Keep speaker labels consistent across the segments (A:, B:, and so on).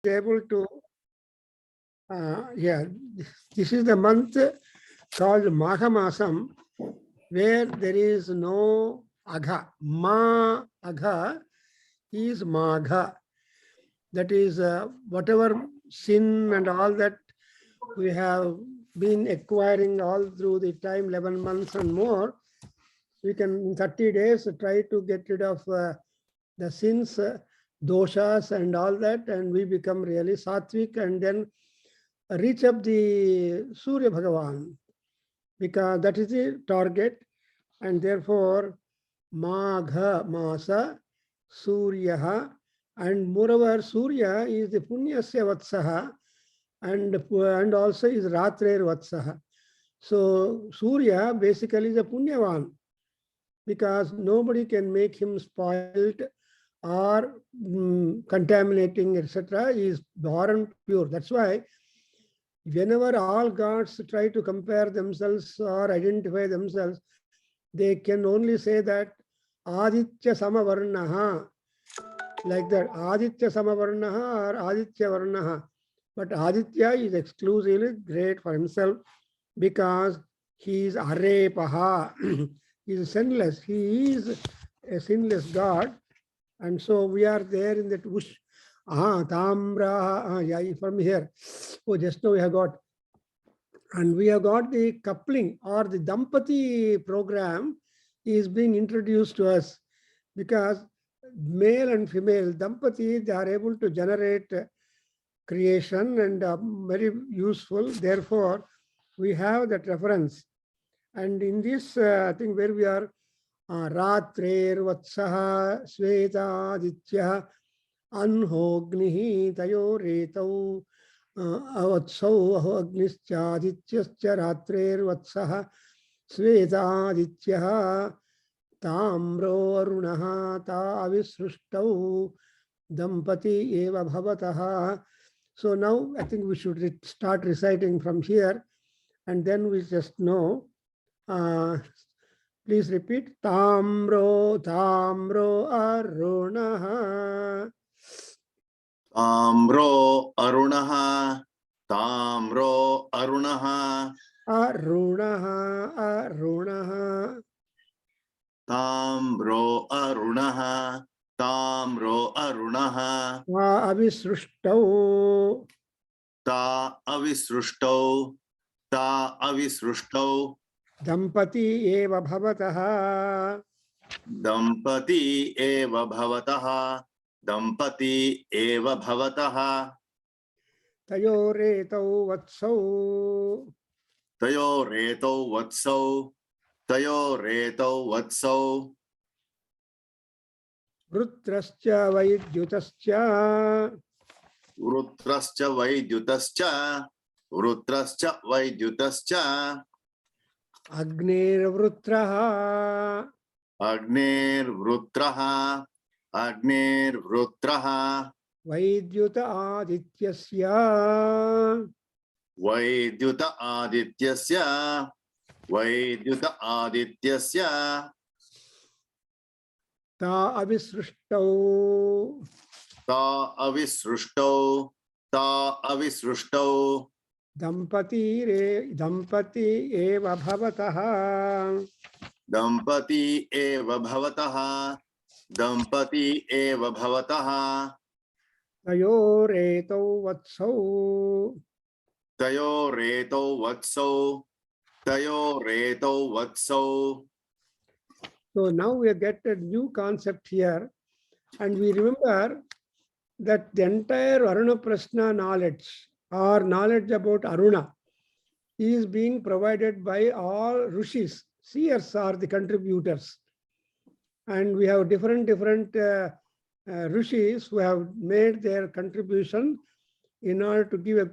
A: able to, this is the month called Magha Masam, where there is no Agha. Agha is Magha. That is whatever sin and all that we have been acquiring all through the time, 11 months and more, we can in 30 days try to get rid of the sins, doshas and all that, and we become really sattvic and then reach up the Surya Bhagavan, because that is the target. And therefore Magha Masa Suryaha, and moreover Surya is the Punyasya Vatsaha, and also is Ratrer Vatsaha. So Surya basically is a Punyavan, because nobody can make him spoiled or contaminating, etc. He is born pure. That's why whenever all gods try to compare themselves or identify themselves, they can only say that Aditya Samavarnaha, like that, Aditya Samavarnaha or Aditya Varnaha. But Aditya is exclusively great for himself because he is Arepaha. He is sinless. He is a sinless God. And so we are there in that Ush. Tamra, yeah, from here. Oh, just now we have got. And we have got the coupling or the Dampati program is being introduced to us, because male and female Dampati, they are able to generate creation and very useful. Therefore, we have that reference. And in this thing where we are, Ratrer Vatsaha Sveta Aditya Anhognihi Tayo Retau Avatsau Ahognischa Adityascha Ratrer Vatsaha Sveta Aditya Tamro Arunaha Ta Avisrushtau Dampati Eva Bhavataha. So now I think we should start reciting from here, and then we just know. Please repeat. Tamro Arunaha.
B: Tamro Arunaha. Tamro Arunaha.
A: Arunaha.
B: Tamro Arunaha. Tamro Arunaha.
A: Ta avisrushtau.
B: Ta avisrushtau. Ta avisrushtau.
A: Dampati eva bhavataha.
B: Dampati eva bhavataha. Dampati eva bhavataha.
A: Tayoretau vatsau.
B: Tayoretau vatsau. Tayoretau vatsau.
A: Rutrascha vaidyutascha.
B: Rutrascha vaidyutascha. Rutrascha vaidyutascha.
A: Agner vrutraha.
B: Agner vrutraha. Agner vrutraha.
A: Vaidyuta adityasya.
B: Vaidyuta adityasya. Vaidyuta adityasya.
A: Ta avisrushtau.
B: Ta avisrushtau. Ta avisrushtau.
A: Dampati eva bhavataha.
B: Dampati eva bhavataha. Dampati eva bhavataha.
A: Tayoretau vatsau.
B: Tayoretau vatsau. Tayoretau vatsau.
A: So now we get a new concept here, and we remember that the entire Aruna Prashna knowledge or knowledge about Aruna is being provided by all Rishis. Seers are the contributors. And we have different Rishis who have made their contribution in order to give a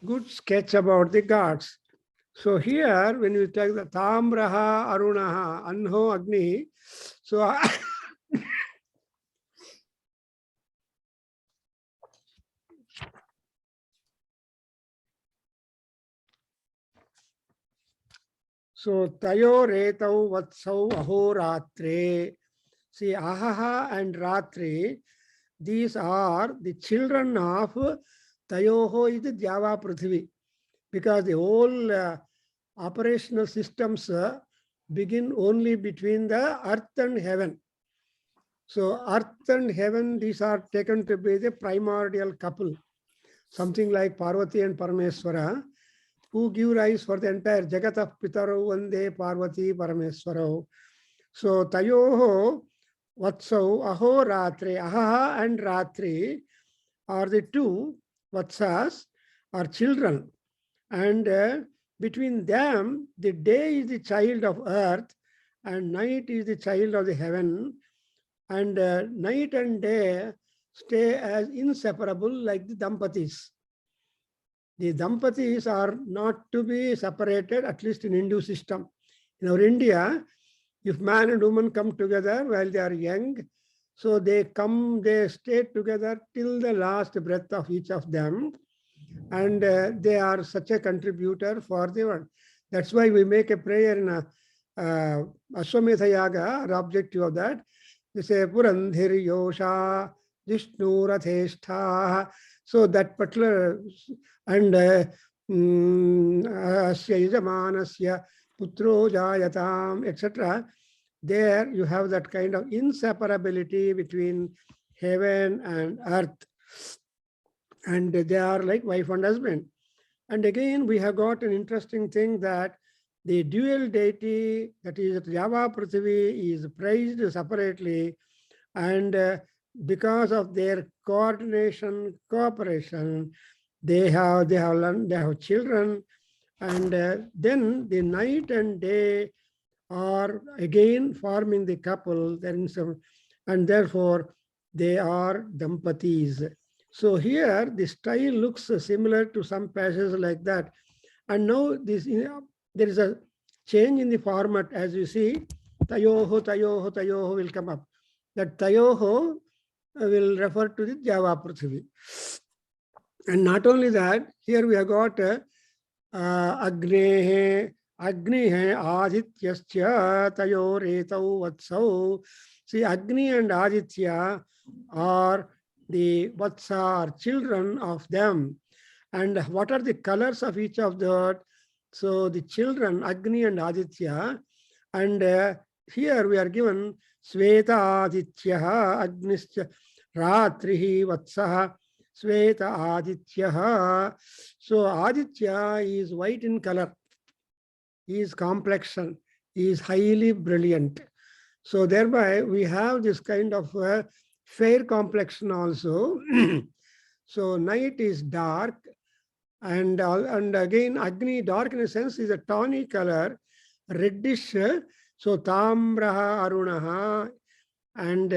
A: good sketch about the gods. So here, when we take the Tamraha, Arunaha, Anho, Agni, so so Tayo Retau Vatsau Ahoratre. See, Ahaha and Ratri, these are the children of Tayoho is the Java Prithvi, because the whole operational systems begin only between the earth and heaven. So earth and heaven, these are taken to be the primordial couple, something like Parvati and Parameswara, who give rise for the entire Jagatah Pitaro Vande Parvati Parameswaro. So Tayoho Vatsau Aho Ratri, Ahaha and Ratri are the two Vatsas, are children. And between them, the day is the child of earth and night is the child of the heaven. And night and day stay as inseparable like the Dampatis. The Dampatis are not to be separated, at least in Hindu system. In our India, if man and woman come together while they are young, so they stay together till the last breath of each of them. And they are such a contributor for the world. That's why we make a prayer in Ashwamedha Yaga, the objective of that. We say, Purandhir Yosha, Vishnu Ratheshtha. So that particular, and Asya Yajamanasya Putro Jayatam, etc. There you have that kind of inseparability between heaven and earth. And they are like wife and husband. And again, we have got an interesting thing that the dual deity, that is Java Prithvi, is praised separately. And because of their coordination, cooperation, they have children. And then the night and day are again forming the couple. And therefore, they are Dampatis. So here, the style looks similar to some passages like that. And now there is a change in the format. As you see, Tayoho, Tayoho, Tayoho will come up. That Tayoho will refer to the Java Prithvi. And not only that, here we have got Agnehe, Agni hai Adityascha Tayo Retau Vatsau. See, Agni and Aditya are the Vatsa, are children of them. And what are the colors of each of that? So the children, Agni and Aditya, and here we are given Sveta Aditya, Agnischa, Ratrihi Vatsaha, Sveta Aditya. So Aditya is white in color, his complexion is highly brilliant. So thereby we have this kind of fair complexion also. So night is dark, and again Agni, dark in a sense, is a tawny color, reddish. So Tamraha Arunaha, and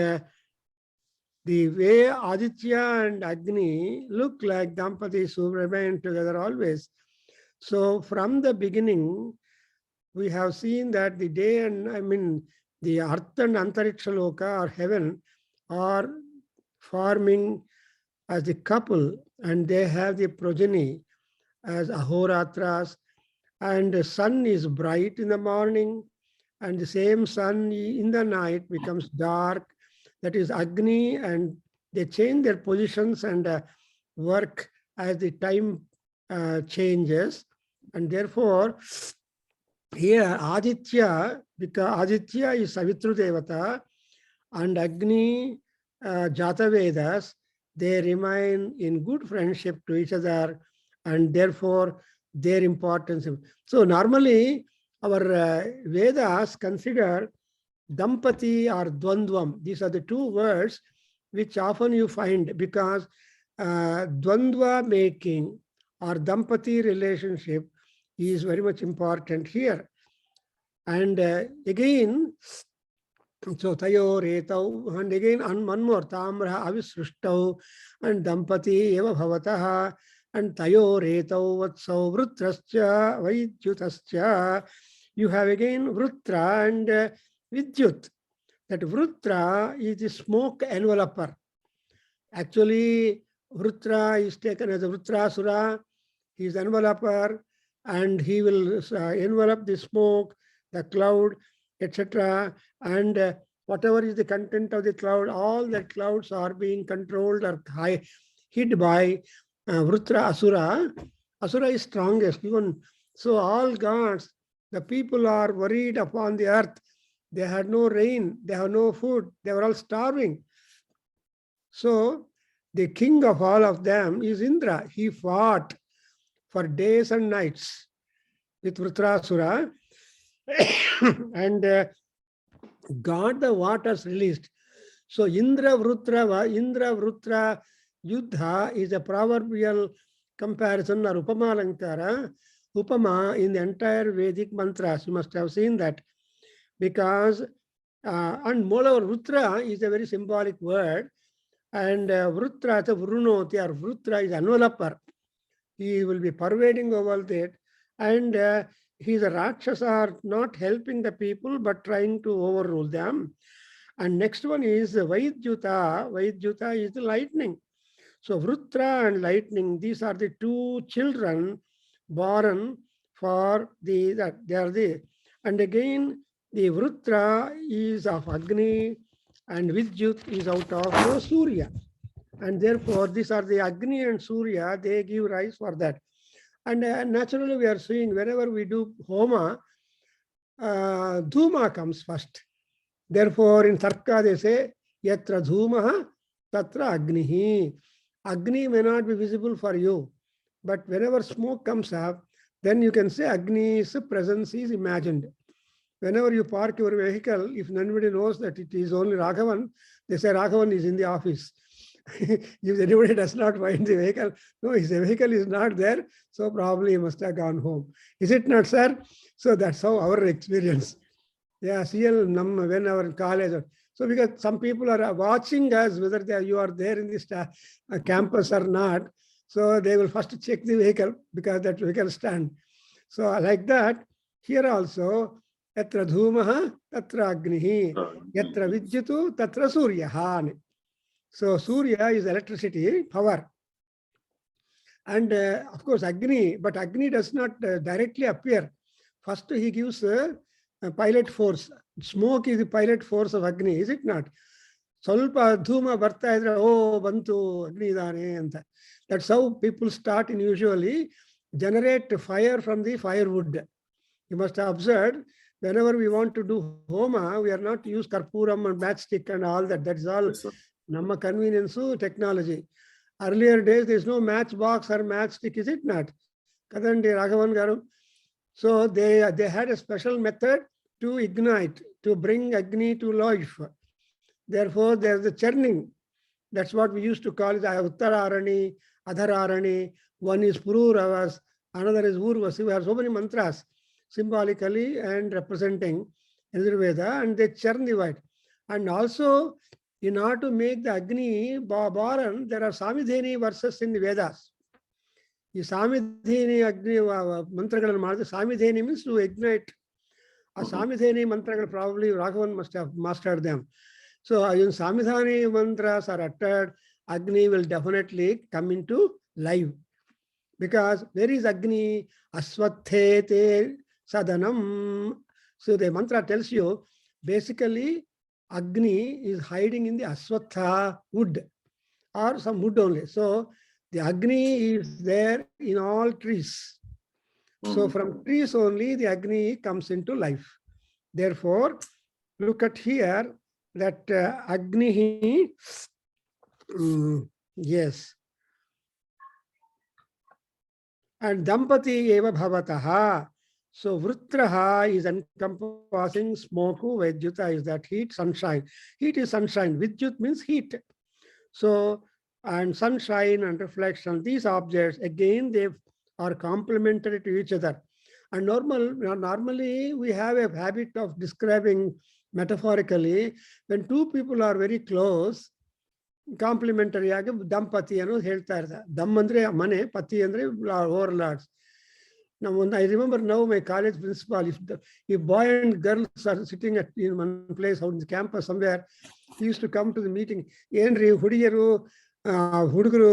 A: the way Aditya and Agni look like Dampatis who remain together always. So from the beginning, we have seen that the day and the earth and Antariksha Loka, or heaven, are forming as a couple, and they have the progeny as Ahoratras, and the sun is bright in the morning, and the same sun in the night becomes dark. That is Agni, and they change their positions and work as the time changes. And therefore, here Aditya, because Aditya is Savitru Devata, and Agni, Jata Vedas, they remain in good friendship to each other, and therefore their importance. So normally our Vedas consider Dampati or Dvandvam. These are the two words which often you find, because Dvandva making or Dampati relationship is very much important here. And again, so Tayo Retau, and again one more, Tamra Avisrushtau, and Dampati Eva Bhavataha, and Tayo Retau Vatsau Vrutrascha Vaidyutascha. You have again Vrutra and Vidyut. That Vrutra is the smoke enveloper. Actually, Vrutra is taken as a Vrutrasura. He is enveloper, and he will envelop the smoke, the cloud, etc. And whatever is the content of the cloud, all that clouds are being controlled or hid by Vrutra Asura. Asura is strongest. Even so, all gods, the people are worried upon the earth. They had no rain, they have no food, they were all starving. So the king of all of them is Indra. He fought for days and nights with Vrutrasura and got the waters released. So Indra Vrutra Yuddha is a proverbial comparison or Upama Alankara. Upama in the entire Vedic mantras, you must have seen that. Because, and moreover, Vrutra is a very symbolic word. And Vrutra, Vrunoti or Vrutra is enveloper. He will be pervading over that. And his Rakshasa are not helping the people, but trying to overrule them. And next one is Vaidjuta. Vaidjuta is the lightning. So Vrutra and lightning, these are the two children born for they are the, and again, the Vrutra is of Agni and Vidyut is out of Surya. And therefore, these are the Agni and Surya, they give rise for that. And naturally, we are seeing whenever we do Homa, Dhuma comes first. Therefore, in Tarka, they say, Yatra Dhumaha, Tatra Agnihi. Agni may not be visible for you, but whenever smoke comes up, then you can say Agni's presence is imagined. Whenever you park your vehicle, if nobody knows that it is only Raghavan, they say Raghavan is in the office. If anybody does not find the vehicle, no, his vehicle is not there, so probably he must have gone home. Is it not, sir? So that's how our experience. Yeah, CL when our in college. So because some people are watching us, whether you are there in this campus or not, so they will first check the vehicle because that vehicle stand. So like that, here also, Yatra Dhumaha, Tatra Agnihi, Yatra Vidyutu, Tatra Suryaha. So Surya is electricity, power. And of course Agni, but Agni does not directly appear. First he gives a pilot force. Smoke is the pilot force of Agni, is it not? Solpa dhuma barta idre, oh, bantu Agni idane anta. That's how people start in usually generate fire from the firewood. You must have observed, whenever we want to do Homa, we are not use Karpuram and matchstick and all that. That is all Namma convenience technology. Earlier days, there is no matchbox or matchstick, is it not? Kadandi Raghavangaru. So they had a special method to ignite, to bring Agni to life. Therefore, there's the churning. That's what we used to call it Uttararani, Adhararani. One is Pururavas, another is Urvasi. We have so many mantras symbolically and representing Veda, and they churn the white. And also, in order to make the Agni born, there are Samidhini verses in the Vedas. The Samidhini Agni mantragal maadu. Samidhini means to ignite. A Samidhini mantragal probably Raghavan must have mastered them. So in Samidhani mantras are uttered, Agni will definitely come into life. Because where is Agni? Aswathete sadanam. So the mantra tells you, basically, Agni is hiding in the Aswatha wood or some wood only. So the Agni is there in all trees. So from trees only the Agni comes into life. Therefore, look at here that Agni, yes. And Dampati eva bhavataha. So Vrutraha is encompassing smoke, Vidyuta is that heat, sunshine. Heat is sunshine, Vidyut means heat. So, and sunshine and reflection, these objects, again, they are complementary to each other. And normally we have a habit of describing metaphorically, when two people are very close, complementary ಆಗಿ ದಂಪತಿ ಅನ್ನೋದು ಹೇಳ್ತಾ ಇರ್ತಾರೆ. ದಮ್ ಅಂದ್ರೆ ಮನೆ, ಪತಿ ಅಂದ್ರೆ overlords. Now, I remember now my college principal, if boy and girls are sitting in one place out in the campus somewhere, he used to come to the meeting. Enri hudiyaru huduguru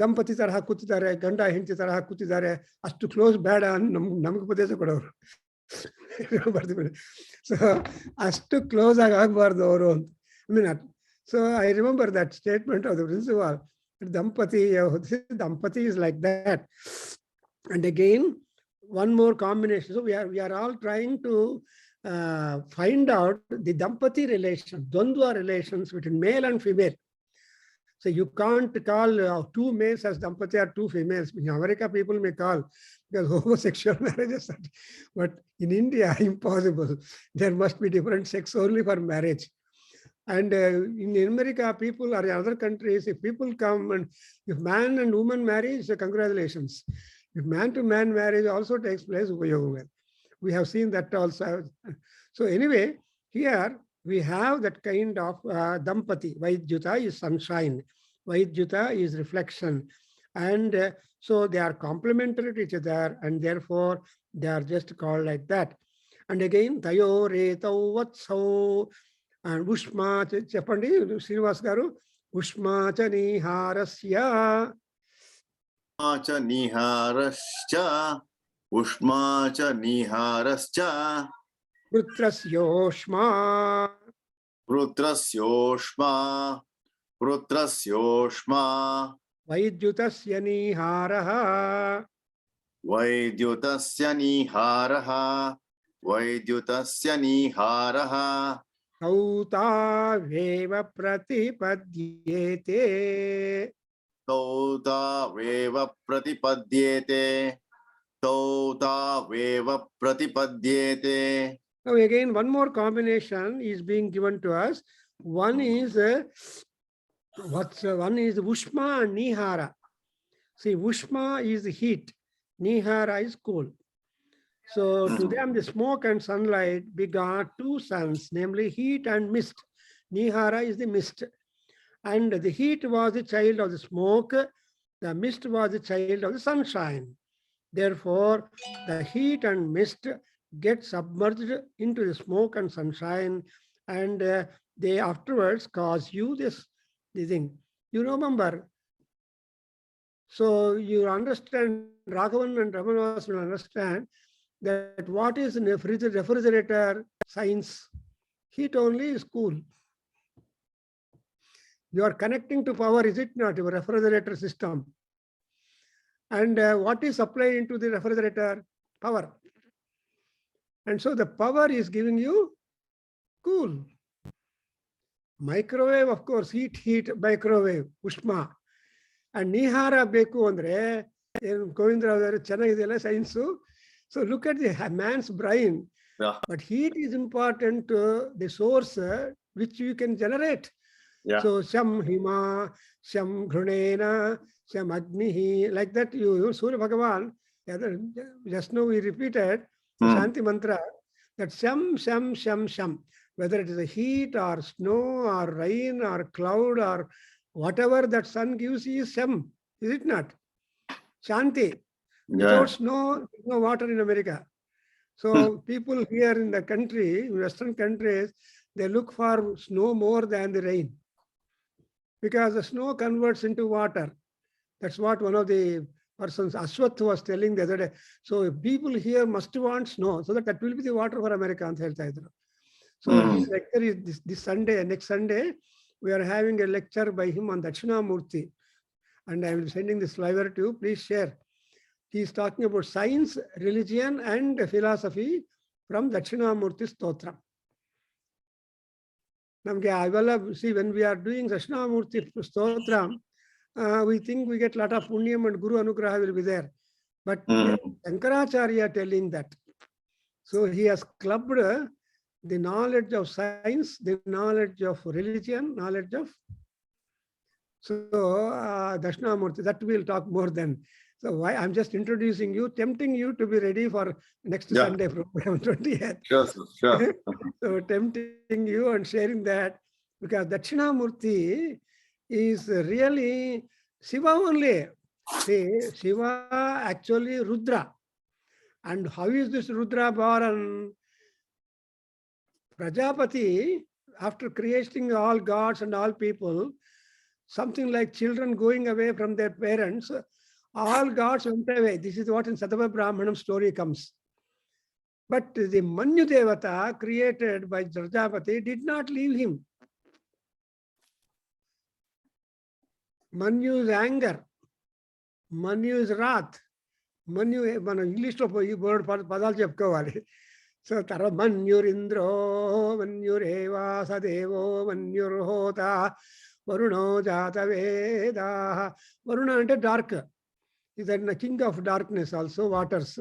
A: ದಂಪತಿ ತರಹ ಕೂತಿದ್ದಾರೆ, ಗಂಡ ಹೆಂಡತಿ ತರಹ ಕೂತಿದ್ದಾರೆ, ಅಷ್ಟು close ಬೇಡ ನಮಗೆ ಉಪದೇಶ ಕೊಡೋರು. So ಅಷ್ಟು ಕ್ಲೋಸ್ ಆಗಬಾರ್ದು ಅವರು ಅಂತ. I mean, so I remember that statement of the principal. Dampati is like that. And again, one more combination. So we are all trying to find out the Dampati relations, Dvandva relations between male and female. So you can't call two males as Dampati or two females. In America, people may call because homosexual marriages. But in India, impossible. There must be different sex only for marriage. And in America, people or in other countries, if people come and if man and woman marriage, congratulations. If man to man marriage also takes place, we have seen that also. So anyway, here we have that kind of Dampati. Vaidjuta is sunshine. Vaidjuta is reflection. And so they are complementary to each other, and therefore they are just called like that. And again, Tayo Retau Vatsau. And Ushma Chapandi, Srinivas Garu, Ushma Chaniharasya.
B: Cha niharascha, ushma cha niharascha,
A: Putrasyoshma.
B: Putrasyoshma, Putrasyoshma,
A: Vaidjutasya niharaha.
B: Vaidjutasya niharaha, Vaidjutasya niharaha,
A: Kauta veva pratipadyete.
B: Tauta veva pratipadyete, Tauta veva pratipadyete.
A: Now again, one more combination is being given to us. One is one is Ushma and Nihara. See, Ushma is heat, Nihara is cool. So to them, the smoke and sunlight begot two suns, namely heat and mist. Nihara is the mist. And the heat was the child of the smoke, the mist was the child of the sunshine. Therefore, the heat and mist get submerged into the smoke and sunshine, and they afterwards cause you this thing. You remember? So you understand, Raghavan and Ramanas will understand that what is in a refrigerator science? Heat only is cool. You are connecting to power, is it not? Your refrigerator system. And what is supplied into the refrigerator? Power. And so the power is giving you cool. Microwave, of course, heat, microwave, Ushma. And Nihara beku andre, Govindra Chennai science. So look at the man's brain.
B: Yeah.
A: But heat is important to the source which you can generate.
B: Yeah.
A: So Sham Hima, Sham Grunena, Sham Agnihi, like that you Surya Bhagavan, just now we repeated the Shanti mantra, that Sham, Sham, Sham, Sham, whether it is a heat or snow or rain or cloud or whatever that sun gives is Sham, is it not? Shanti. Without snow, no water in America. So people here in the country, in Western countries, they look for snow more than the rain. Because the snow converts into water. That's what one of the persons, Ashwath, was telling the other day. So people here must want snow, so that will be the water for America. So his lecture is this Sunday, next Sunday, we are having a lecture by him on Dakshinamurti. And I will be sending this flyer to you, please share. He is talking about science, religion, and philosophy from Dakshinamurti Stotra. See, when we are doing Dakshinamurti Stotra, we think we get a lot of punyam and Guru Anugraha will be there. But Shankaracharya telling that. So he has clubbed the knowledge of science, the knowledge of religion, knowledge of. So Dakshinamurti, that we'll talk more than. So why I'm just introducing you, tempting you to be ready for next Sunday program 20th.
B: Sure.
A: So tempting you and sharing that, because Dakshinamurti is really Shiva only. See, Shiva actually Rudra. And how is this Rudra born? Prajapati, after creating all gods and all people, something like children going away from their parents, all gods went away. This is what in Satava Brahmanam story comes. But the Manyu Devata created by Prajapati did not leave him. Manyu's anger, Manyu's wrath, Manyu, English lo word padal chepkovali. So Tara Manyurindro, Manyureva Sadevo, Manyurhota, Varuno Jata Veda. Varuna ante dark. Is the king of darkness also, waters.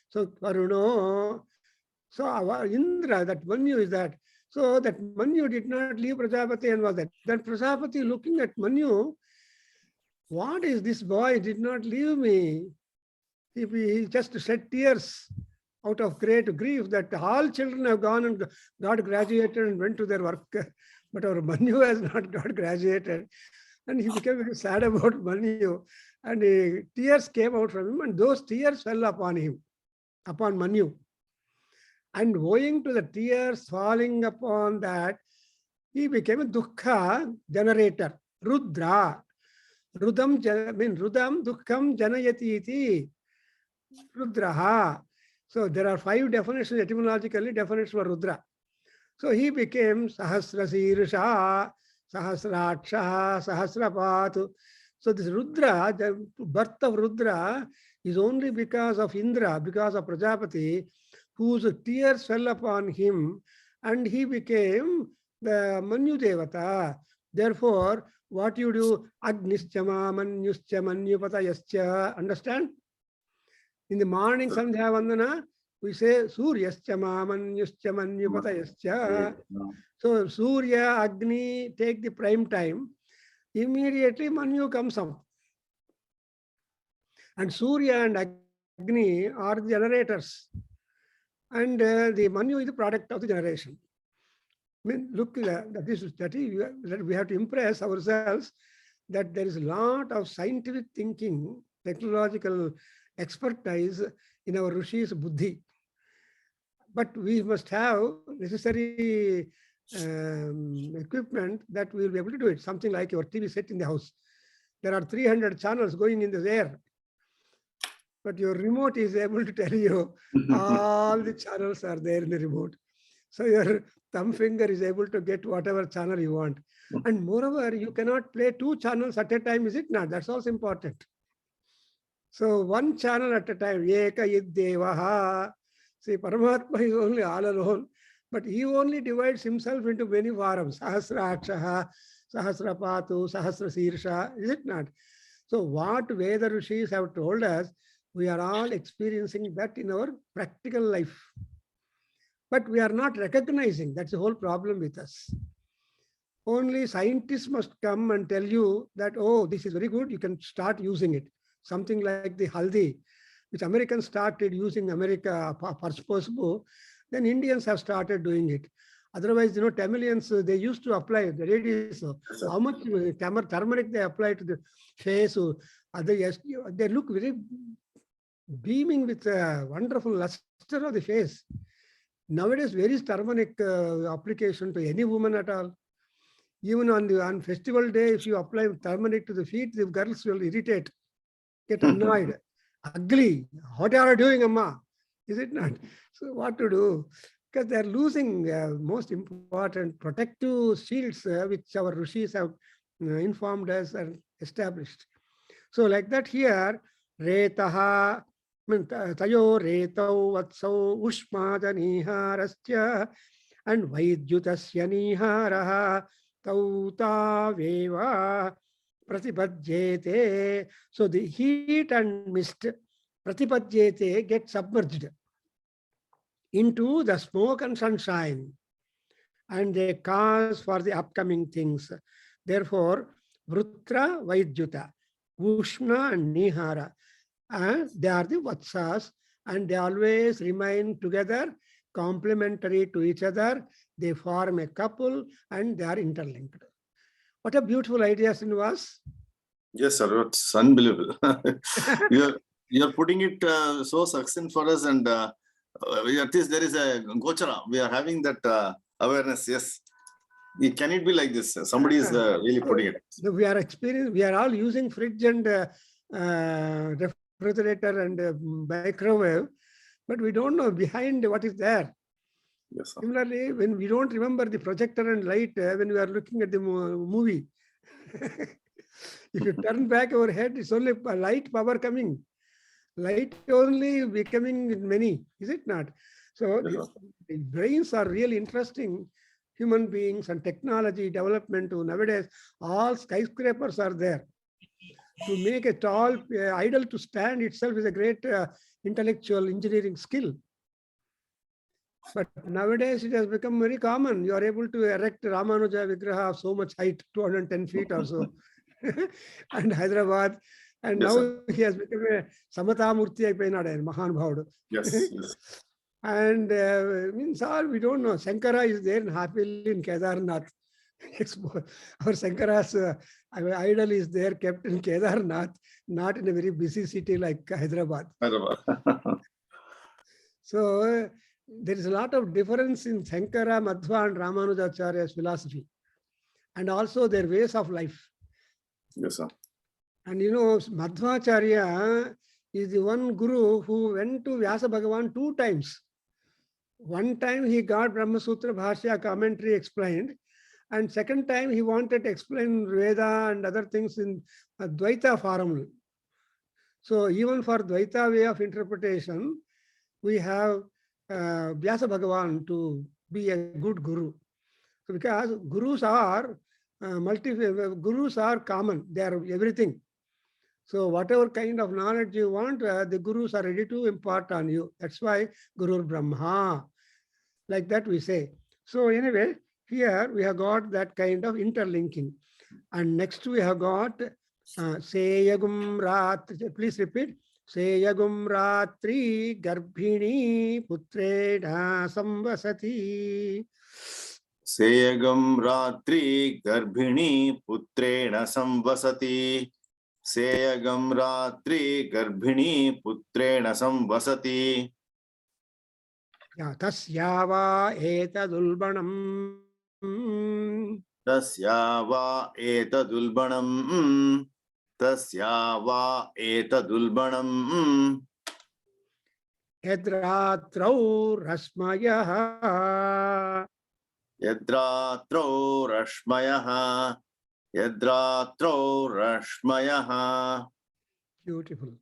A: So Varuno. So our Indra, that Manyu is that. So that Manyu did not leave Prajapati and was that. Then Prajapati looking at Manyu, what is this boy did not leave me? He just shed tears out of great grief that all children have gone and got graduated and went to their work. But our Manyu has not got graduated. And he became very sad about Manyu. And tears came out from him, and those tears fell upon him, upon Manyu. And owing to the tears falling upon that, he became a dukkha generator, Rudra. Rudam dukkham janayati iti. Rudraha. So there are 5 definitions, etymologically definitions for Rudra. So he became Sahasra Sirsha, Sahasraksha, Sahasrapatu. So this Rudra, the birth of Rudra is only because of Indra, because of Prajapati, whose tears fell upon him, and he became the Manyu Devata. Therefore, what you do, Agnischama, Manyuscha, Manyupatayascha, understand? In the morning, Sandhya Vandana, we say Suryascha, Manyuscha, Manyupatayascha. So Surya, Agni take the prime time. Immediately Manyu comes up. And Surya and Agni are the generators. And the Manyu is the product of the generation. I mean, look, that we have to impress ourselves that there is a lot of scientific thinking, technological expertise in our Rishi's buddhi. But we must have necessary equipment that we will be able to do it. Something like your TV set in the house. There are 300 channels going in the air. But your remote is able to tell you all the channels are there in the remote. So your thumb finger is able to get whatever channel you want. And moreover, you cannot play 2 channels at a time, is it not? That's also important. So 1 channel at a time. Eka Yiddevaha. See, Paramatma is only all alone. But he only divides himself into many forms. Sahasrakshaha, Sahasrapatu, Sahasrasirsha. Is it not? So what Veda Rishis have told us, we are all experiencing that in our practical life. But we are not recognizing. That's the whole problem with us. Only scientists must come and tell you that, oh, this is very good, you can start using it. Something like the haldi, which Americans started using America, then Indians have started doing it. Otherwise, Tamilians, they used to apply the ladies. How much turmeric they apply to the face. They look very beaming with a wonderful luster of the face. Nowadays, where is turmeric application to any woman at all? Even on festival day, if you apply turmeric to the feet, the girls will irritate, get annoyed, ugly. What are you doing, Amma? Is it not? So what to do? Because they are losing most important protective shields which our Rishis have informed us and established. So like that here, Retaha, Tayo Retau Vatsau Ushmada Niharasya and Vaidjutasya Niharaha Tauta Veva Pratipadyete. So the heat and mist, Pratipadyete, get submerged into the smoke and sunshine, and they cause for the upcoming things. Therefore, Vrutra Vaidjuta, Ushna and Nihara, they are the Vatsas, and they always remain together, complementary to each other. They form a couple and they are interlinked. What a beautiful idea, Srinivas.
B: Yes, sir. It's unbelievable. you are putting it so succinct for us, and at least there is a gochara. We are having that awareness. Yes. Can it be like this? Somebody is really putting it.
A: We are all using fridge and refrigerator and microwave. but we don't know behind what is there.
B: Yes, sir.
A: Similarly, when we don't remember the projector and light when we are looking at the movie, if you turn back our head, it's only a light power coming. Light only becoming many, is it not? So
B: Yes, sir.
A: the brains are really interesting. Human beings and technology development nowadays, all skyscrapers are there. To make a tall idol to stand itself is a great intellectual engineering skill. But nowadays it has become very common. You are able to erect Ramanuja Vigraha of so much height, 210 feet or so, and Hyderabad. And
B: Yes,
A: now
B: sir.
A: he has become a Samatamurti Aipainada, Mahanbhavadu.
B: Yes, yes.
A: And means all we don't know. Shankara is there happily in Kedarnath. Our Shankara's idol is there kept in Kedarnath, not in a very busy city like Hyderabad. So there is a lot of difference in Shankara, Madhva and Ramanujacharya's philosophy, and also their ways of life.
B: Yes, sir.
A: And you know, Madhvacharya is the one guru who went to Vyasa Bhagavan 2 times. One time he got Brahma Sutra Bhashya commentary explained, and second time he wanted to explain Veda and other things in Dvaita form. So even for Dvaita way of interpretation, we have Vyasa Bhagavan to be a good guru. So because gurus are gurus are common, they are everything. So whatever kind of knowledge you want, the gurus are ready to impart on you. That's why Guru Brahma, like that we say. So anyway, here we have got that kind of interlinking. And next we have got Seyagum Ratri. Please repeat. Seyagum Ratri Garbhini Putreda Samvasati.
B: Seyagam Ratri Garbhini Putrena Samvasati. Seyagam Ratri Garbhini Putrena Samvasati.
A: Tasyava etadulbanam.
B: Tasyava etadulbanam. Tasyava etadulbanam.
A: Yadratrau rasmayaha.
B: Yadratro Rashmayaha. Yadratro Rashmayaha.
A: Beautiful.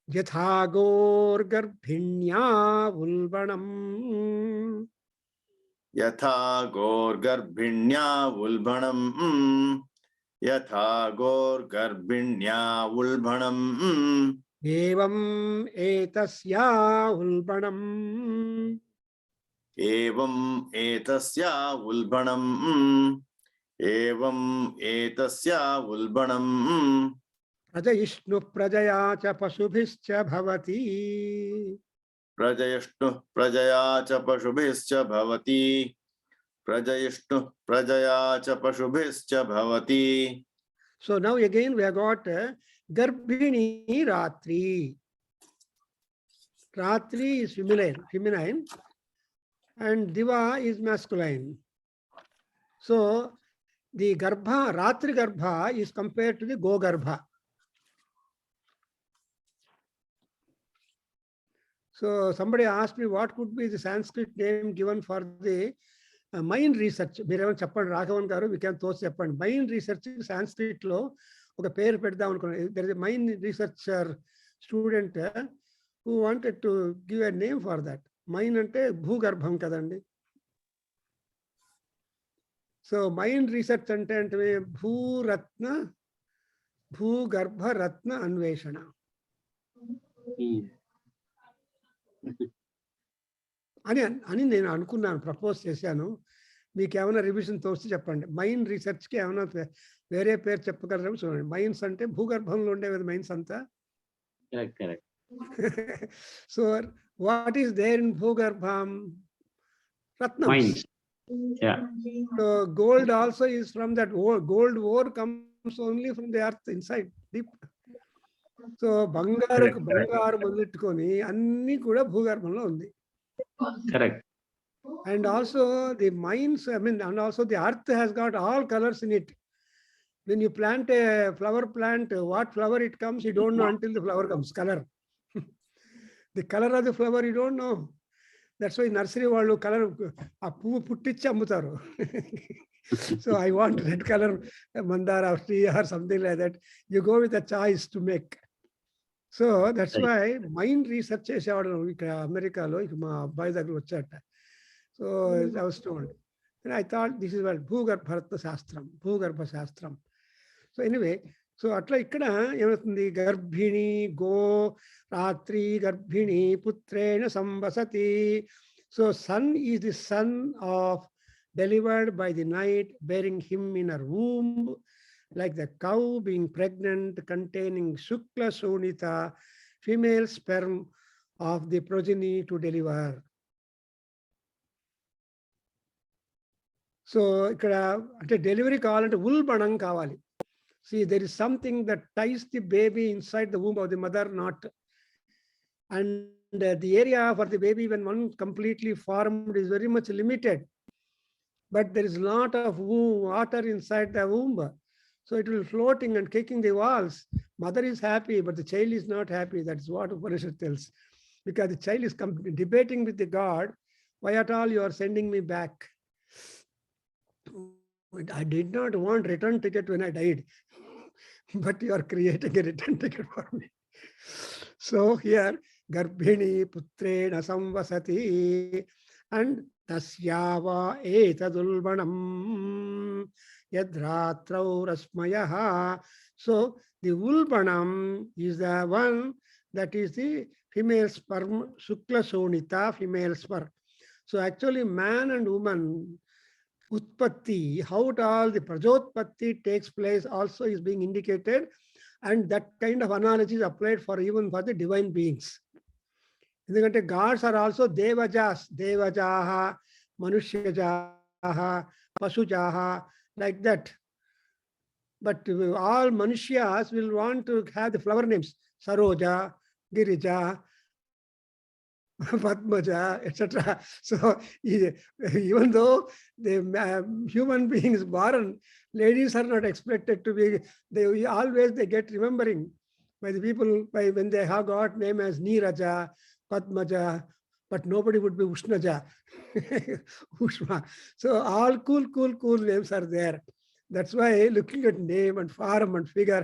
A: Yathagor garbhinya vulbanam.
B: Yatha Gor Garbhinya Vulbhanam. Yatha Gor Garbhinya Vulbhanam.
A: Evam etasya vulbanam.
B: Evam etasya Vulbhanam. Evam etasya Vulbhanam.
A: Prajayishnu prajaya cha pasubhischa bhavati.
B: Prajayishnu prajaya cha pashubhischa bhavati. Prajayishnu prajaya cha pashubhischa bhavati.
A: So now again we have got Garbhini Ratri. Ratri is feminine, and Diva is masculine. So the Garbha, Ratri Garbha is compared to the Go Garbha. So somebody asked me what could be the Sanskrit name given for the mind research. Merevan Chappan Raghavan Garu, we can those Chappan. Mind research Sanskrit lo, oka pair pedda. There is a mind researcher student who wanted to give a name for that. Mind ante Bhugarbham kadandi. So mind research ante Bhuratna, Bhugarbha Ratna Anveshana. అని నేను అనుకున్నాను, propose చేశాను. మీకు ఏమైనా revision తోస్తే చెప్పండి. Mine రీసెర్చ్కి ఏమైనా వేరే పేరు చెప్పగలరా చూడండి. మైన్స్ అంటే భూగర్భంలో ఉండే మైన్స్ అంతా. So what is there in భూగర్భం? రత్నం. So gold also is from that ore. Gold ore comes only from the earth inside, deep. So బంగారు మొదలెట్టుకొని అన్ని కూడా భూగర్భంలో ఉంది.
C: Correct.
A: And also the mines, and also the earth has got all colors in it. When you plant a flower plant, what flower it comes, you don't know until the flower comes, color. The color of the flower you don't know. That's why nursery వాళ్ళు colour ఆ పువ్వు పుట్టించి అమ్ముతారు. So I want red color mandara tree or something like that. You go with a choice to make. So that's why mind research చేసేవాడు ఇక్కడ అమెరికాలో. ఇక మా అబ్బాయి దగ్గర వచ్చాట. So I was told. And I thought this is what భూగర్భ శాస్త్రం, భూగర్భ శాస్త్రం. So anyway, so అట్లా ఇక్కడ ఏమవుతుంది, గర్భిణి గో రాత్రి గర్భిణి పుత్రేణ సంవసతి. So sun is the son of delivered by the night, bearing him in her womb, like the cow being pregnant, containing shukla sonita, female sperm of the progeny to deliver. So ఇక్కడ అంటే delivery కావాలంటే ఉల్బణం కావాలి. See, there is something that ties the baby inside the womb of the mother knot. And the area for the baby when one completely formed is very much limited. But there is a lot of water inside the womb. So it will floating and kicking the walls. Mother is happy, but the child is not happy. That's what Upanishad tells. Because the child is debating with the God, why at all you are sending me back? I did not want return ticket when I died, but you are creating a return ticket for me. So here, Garbhini putrena samvasati, and tasyava etadulbanam yadratrau rasmayaha. So the ulbanam is the one that is the female sperm, shukla sonita, female sperm. So actually man and woman Utpatti, how all the Prajotpatti takes place also is being indicated, and that kind of analogy is applied for even for the divine beings. ఎందుకంటే gods are also devajas, devajaha, manushyajaha, pasujaha, like that. But all manushya's will want to have the flower names, Saroja, Girija, Padmaja, etc. So even though the human beings born, ladies are not expected to be, they get remembering by the people when they have got name as Niraja, Padmaja, but nobody would be Ushnaja. Ushma. So all cool names are there. That's why looking at name and form and figure,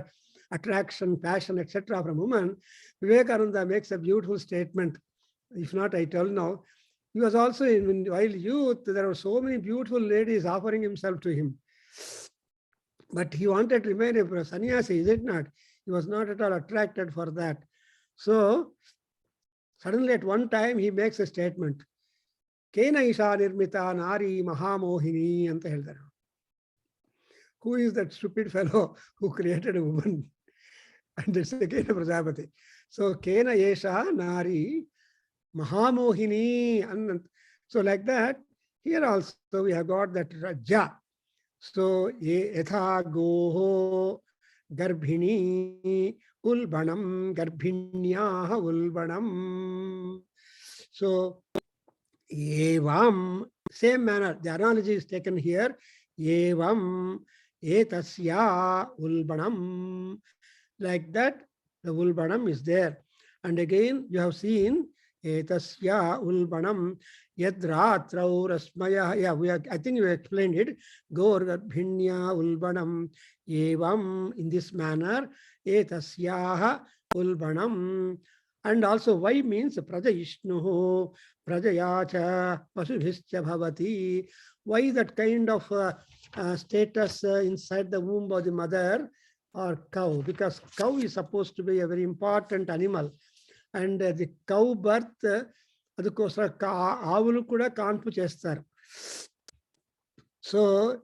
A: attraction, passion, etc. from woman, Vivekananda makes a beautiful statement. If not, I tell now. He was also, while youth, there were so many beautiful ladies offering himself to him. But he wanted to remain a sannyasi, is it not? He was not at all attracted for that. So, suddenly at one time, he makes a statement. Kena isha nirmita nari mahamohini anta heldaru. Who is that stupid fellow who created a woman? And it's again a Prajapati. So, Kena esha nari Mahamohini. And so like that, here also we have got that Raja. So yatha goho garbhini ulbanam garbhinyah ulbanam. So evam, same manner, the analogy is taken here. Evam etasya ulbanam. Like that, the ulbanam is there. And again, you have seen etasya ulbanam yadratrau rasmaya. Yeah, I think you explained it. Gor garbhinya ulbanam evam, in this manner, etasya ulbanam. And also why means prajayishnuhu prajayacha pasubhischa bhavati. Why that kind of status inside the womb of the mother or cow? Because cow is supposed to be a very important animal. And the cow birth, adukosara avulu kuda kaanpu chestar. So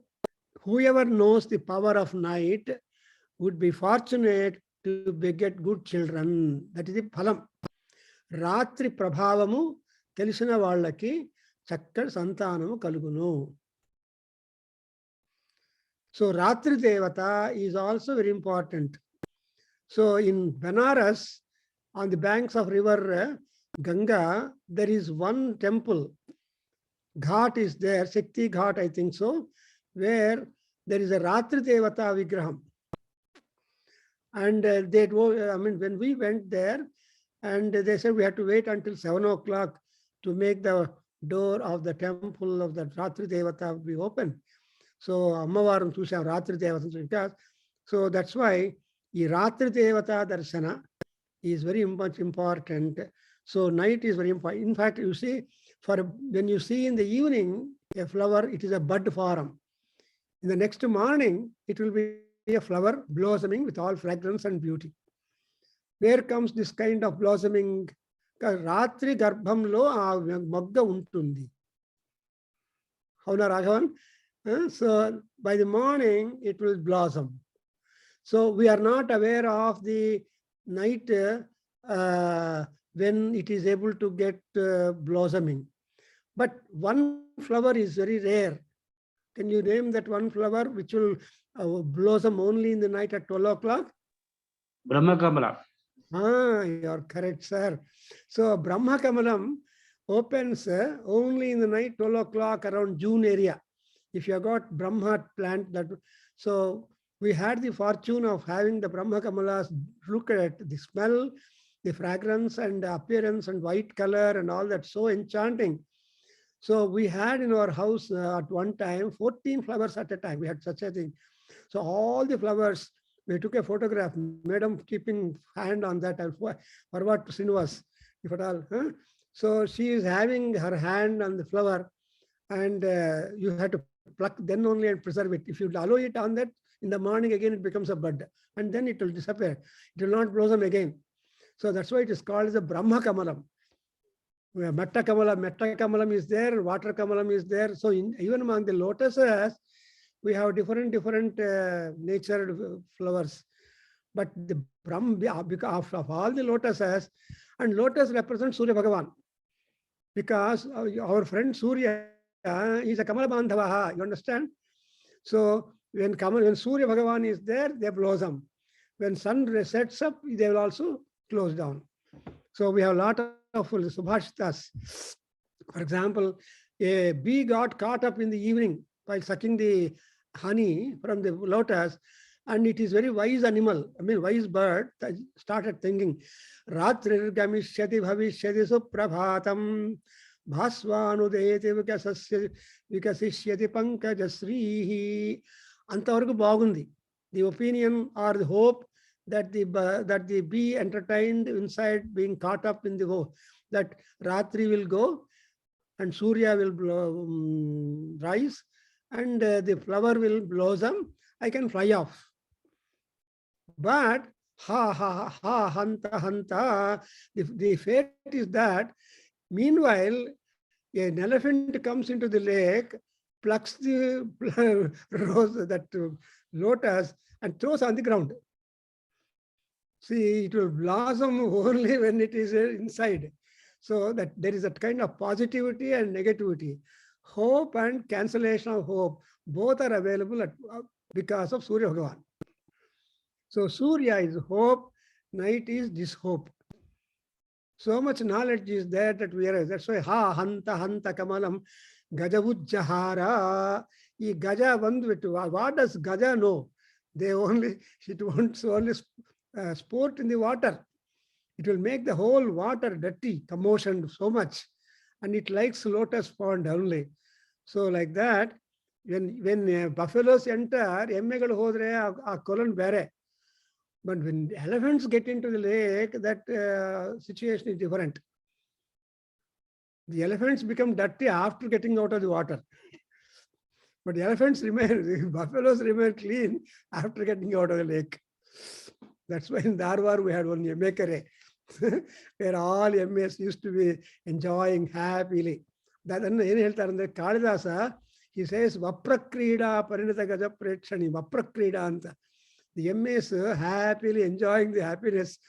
A: whoever knows the power of night would be fortunate to beget good children. That is the phalam. Ratri prabhavamu telisina vallaki chakkadi santanamu kalugunu. So Ratri Devata is also very important. So in Benares, on the banks of river Ganga, there is one temple. Ghat is there, Shakti Ghat, I think so, where there is a Ratri Devata Vigraham. And when we went there, And they said we had to wait until 7 o'clock to make the door of the temple of the Ratri Devata be open. So Ammavaram Chusam Ratri Devata. So that's why the Ratri Devata Darshana is very much important. So night is very important. In fact, you see, when you see in the evening a flower, it is a bud form. In the next morning, it will be a flower blossoming with all fragrance and beauty. Where comes this kind of blossoming? Ratri Garbhamlo Magga Untundi. Hauna Raghavan? So by the morning, it will blossom. So we are not aware of the night when it is able to get blossoming. But one flower is very rare. Can you name that one flower which will blossom only in the night at 12 o'clock?
C: Brahma Kamala.
A: You're correct, sir. So Brahma Kamalam opens only in the night 12 o'clock around June area. If you have got Brahma plant, that so we had the fortune of having the Brahma Kamalas. Look at the smell, the fragrance and the appearance and white color and all that, so enchanting. So we had in our house at one time 14 flowers at a time. We had such a thing. So all the flowers, we took a photograph, madam keeping hand on that. Forward to Srinivas, if at all. So she is having her hand on the flower, and you have to pluck then only and preserve it. If you allow it on that, in the morning again it becomes a bud, and then it will disappear. It will not blossom again. So that's why it is called as a Brahma Kamalam. Metta Kamalam is there, water Kamalam is there. So even among the lotuses, we have different natured flowers. But the Brahma, because of all the lotuses, and lotus represents Surya Bhagavan. Because our friend Surya is a Kamala Bandhavaha, you understand? So when Surya Bhagavan is there, they blossom. When sun sets up, they will also close down. So we have a lot of subhashitas. For example, a bee got caught up in the evening while sucking the honey from the lotus, and it is very wise animal, wise bird, started thinking, Ratrir Gamishyati Bhavishyati Suprabhatam Bhasvanudeti Vikasishyati Pankajasrihi. Antavaraku bagundi. The opinion or the hope that the bee entertained inside being caught up in the hope that Ratri will go and Surya will rise and the flower will blossom, I can fly off. But hanta, the fate is that meanwhile an elephant comes into the lake, plucks the rose, that lotus, and throws on the ground. See, it will blossom only when it is inside. So that there is a kind of positivity and negativity. Hope and cancellation of hope, both are available because of Surya Bhagavan. So Surya is hope, night is dishope. So much knowledge is there that we are. That's why hanta kamalam gajavujjahara. Gaja bandvitu. What does Gaja know? It wants only sport in the water. It will make the whole water dirty, commotion so much, and it likes lotus pond only. So like that, when buffaloes enter, emmegalu hodre a kolan bere. But when elephants get into the lake, that situation is different. The elephants become dirty after getting out of the water. But the buffaloes remain clean after getting out of the lake. That's why in Dharwar we had one Emekare, where all MAs used to be enjoying happily. That Kalidasa, he says, Vaprakrida Parinata Gaja Pretshani, Vaprakrida Anta. The MAs happily enjoying the happiness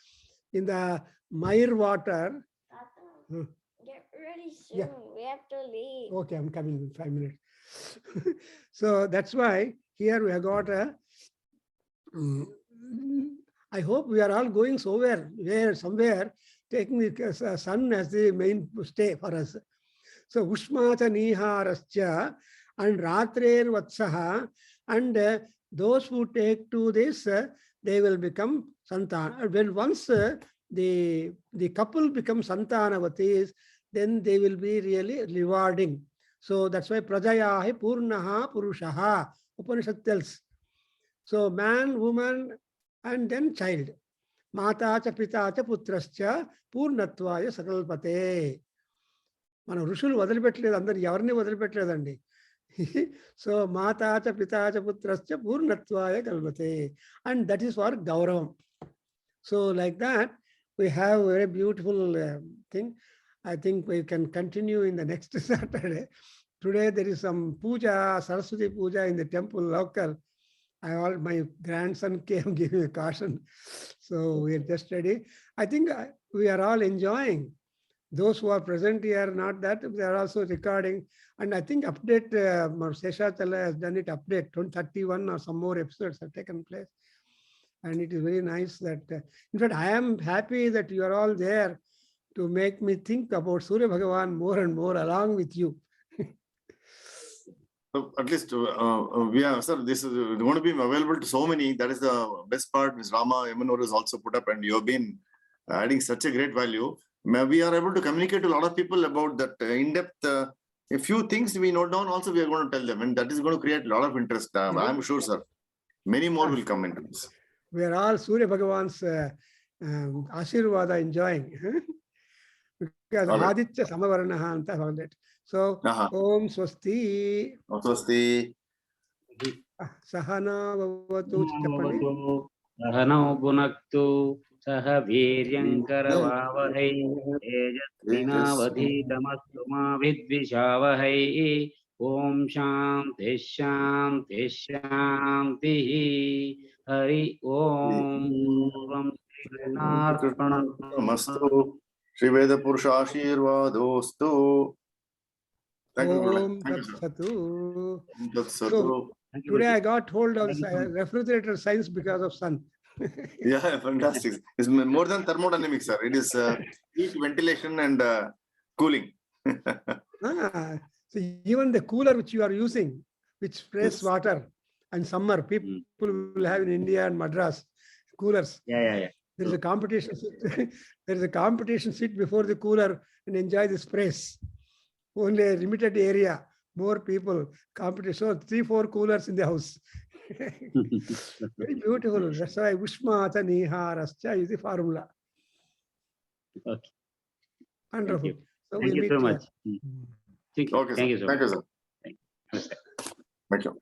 A: in the mire water.
D: Tata, get ready soon.
A: Yeah.
D: We have to leave.
A: Okay, I'm coming in 5 minutes. So that's why here we have got a. I hope we are all going somewhere, taking the sun as the main stay for us. So Ushmata Niharascha and Ratrer Vatsaha, and those who take to this, they will become Santan. When once the the couple becomes Santanavatīs, then they will be really rewarding. So that's why Prajayahi Purnaha Purushaha, Upanishad tells. So man, woman, and then child. Mata cha pita cha putrascha purnatvaya sakalpate. మన ఋషులు వదిలిపెట్టలేదు, అందరు ఎవరిని వదిలిపెట్టలేదండి. So మాతాచ పితాచ పుత్రశ్చ పూర్ణత్వాయ కల్పతే, అండ్ దట్ ఈస్ ఫర్ గౌరవం. So like that we have a very beautiful thing. I think we can continue in the next Saturday. Today there is some puja, Saraswati puja in the temple local. My grandson came giving a caution. So we are just ready. I think we are all enjoying. Those who are present here, not that, they are also recording. And I think update, Seshachala has done it update, 31 or some more episodes have taken place. And it is very nice that, in fact, I am happy that you are all there to make me think about Surya Bhagavan more and more along with you.
B: So at least we are, sir, this is going to be available to so many. That is the best part. Ms. Rama Emanur is also put up, and you have been adding such a great value. We are able to communicate to a lot of people about that in-depth. A few things we note down also we are going to tell them, and that is going to create a lot of interest. I am sure, sir. Many more will come into this.
A: We are all Surya Bhagavan's Ashirvada enjoying. Because
B: All right.
A: Aditya Samavaranaha anta found it. So, Om Swasti.
B: Om Swasti.
A: Sahana Vavatu Chapani.
C: Sahano Bhunaktu Saha Viryankaravavahai Tejasvinavadhitamastu ma vidvishavahai. Om Shanti Shanti Shanti. Hari Om.
B: Namastu. Shri Veda Purusha Ashirvadostu. Thank you, Guru.
A: Om
B: Thank you, sir.
A: Tatsatu.
B: Tatsatu.
A: So, today I got hold of refrigerator science because of sun.
B: Yeah, fantastic. It's more than thermodynamics, sir. It is heat, ventilation, and cooling.
A: So even the cooler which you are using, which sprays water, and summer people will have in India and Madras coolers.
C: Yeah.
A: There is a competition. There is a competition. Sit before the cooler and enjoy the sprays. Only a limited area, more people. Competition. So 3-4 coolers in the house. Very beautiful. That's why Ushmata Niharascha is the formula.
C: Okay.
A: Wonderful. So
C: Thank you so much.
B: Okay, sir.
C: Thank you so much.
B: Thank you, sir.
C: Namaste.
B: Thank you.